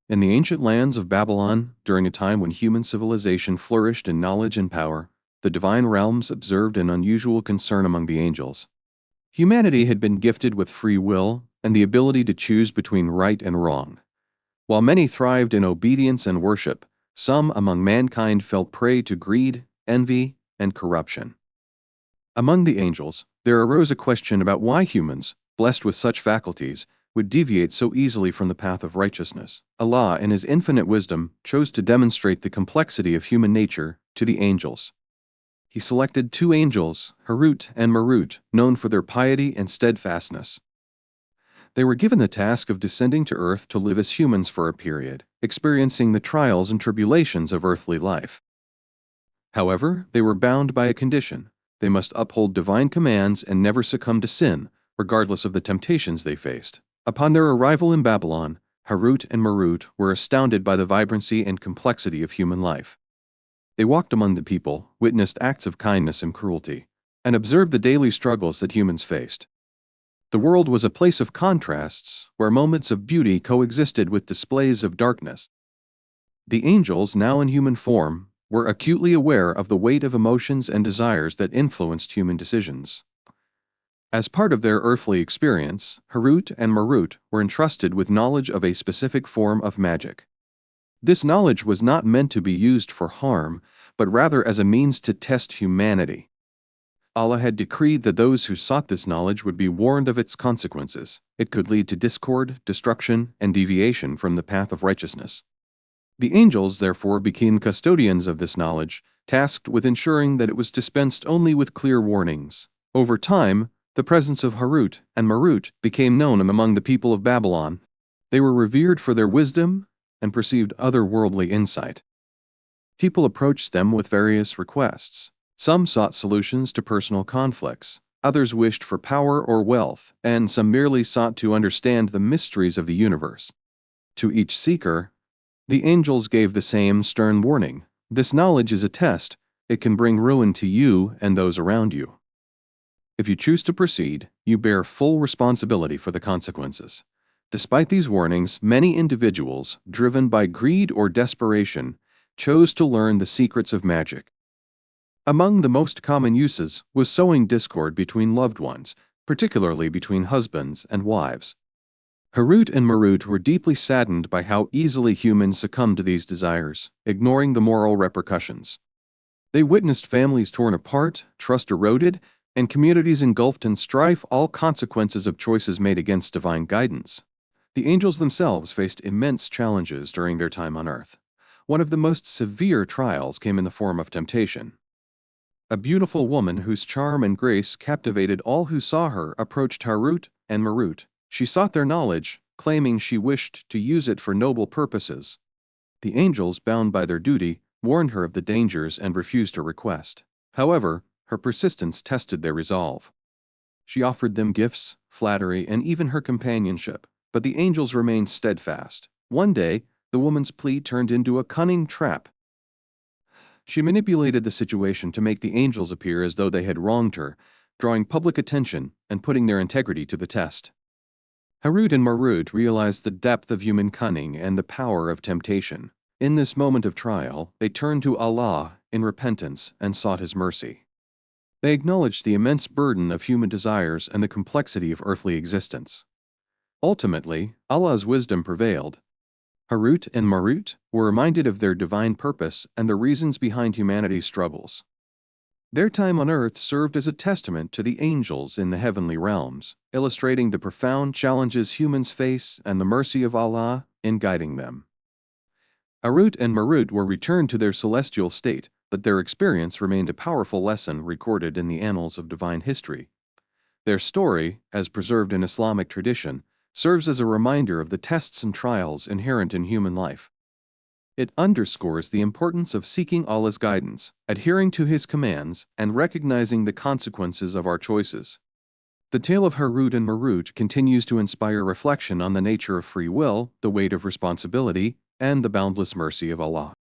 In the ancient lands of Babylon, during a time when human civilization flourished in knowledge and power, the divine realms observed an unusual concern among the angels. Humanity had been gifted with free will and the ability to choose between right and wrong. While many thrived in obedience and worship, some among mankind fell prey to greed, envy, and corruption. Among the angels, there arose a question about why humans, blessed with such faculties, would deviate so easily from the path of righteousness. Allah, in His infinite wisdom, chose to demonstrate the complexity of human nature to the angels. He selected two angels, Harut and Marot, known for their piety and steadfastness. They were given the task of descending to earth to live as humans for a period, experiencing the trials and tribulations of earthly life. However, they were bound by a condition. They must uphold divine commands and never succumb to sin, regardless of the temptations they faced. Upon their arrival in Babylon, Harut and Marot were astounded by the vibrancy and complexity of human life. They walked among the people, witnessed acts of kindness and cruelty, and observed the daily struggles that humans faced. The world was a place of contrasts, where moments of beauty coexisted with displays of darkness. The angels, now in human form, were acutely aware of the weight of emotions and desires that influenced human decisions. As part of their earthly experience, Harut and Marot were entrusted with knowledge of a specific form of magic. This knowledge was not meant to be used for harm, but rather as a means to test humanity. Allah had decreed that those who sought this knowledge would be warned of its consequences. It could lead to discord, destruction, and deviation from the path of righteousness. The angels, therefore, became custodians of this knowledge, tasked with ensuring that it was dispensed only with clear warnings. Over time, the presence of Harut and Marot became known among the people of Babylon. They were revered for their wisdom and perceived otherworldly insight. People approached them with various requests. Some sought solutions to personal conflicts, others wished for power or wealth, and some merely sought to understand the mysteries of the universe. To each seeker, the angels gave the same stern warning: this knowledge is a test. It can bring ruin to you and those around you. If you choose to proceed, you bear full responsibility for the consequences. Despite these warnings, many individuals, driven by greed or desperation, chose to learn the secrets of magic. Among the most common uses was sowing discord between loved ones, particularly between husbands and wives. Harut and Marot were deeply saddened by how easily humans succumbed to these desires, ignoring the moral repercussions. They witnessed families torn apart, trust eroded, and communities engulfed in strife, all consequences of choices made against divine guidance. The angels themselves faced immense challenges during their time on earth. One of the most severe trials came in the form of temptation. A beautiful woman whose charm and grace captivated all who saw her approached Harut and Marot. She sought their knowledge, claiming she wished to use it for noble purposes. The angels, bound by their duty, warned her of the dangers and refused her request. However, her persistence tested their resolve. She offered them gifts, flattery, and even her companionship, but the angels remained steadfast. One day, the woman's plea turned into a cunning trap. She manipulated the situation to make the angels appear as though they had wronged her, drawing public attention and putting their integrity to the test. Harut and Marot realized the depth of human cunning and the power of temptation. In this moment of trial, they turned to Allah in repentance and sought His mercy. They acknowledged the immense burden of human desires and the complexity of earthly existence. Ultimately, Allah's wisdom prevailed. Harut and Marot were reminded of their divine purpose and the reasons behind humanity's struggles. Their time on earth served as a testament to the angels in the heavenly realms, illustrating the profound challenges humans face and the mercy of Allah in guiding them. Harut and Marot were returned to their celestial state, but their experience remained a powerful lesson recorded in the annals of divine history. Their story, as preserved in Islamic tradition, serves as a reminder of the tests and trials inherent in human life. It underscores the importance of seeking Allah's guidance, adhering to His commands, and recognizing the consequences of our choices. The tale of Harut and Marot continues to inspire reflection on the nature of free will, the weight of responsibility, and the boundless mercy of Allah.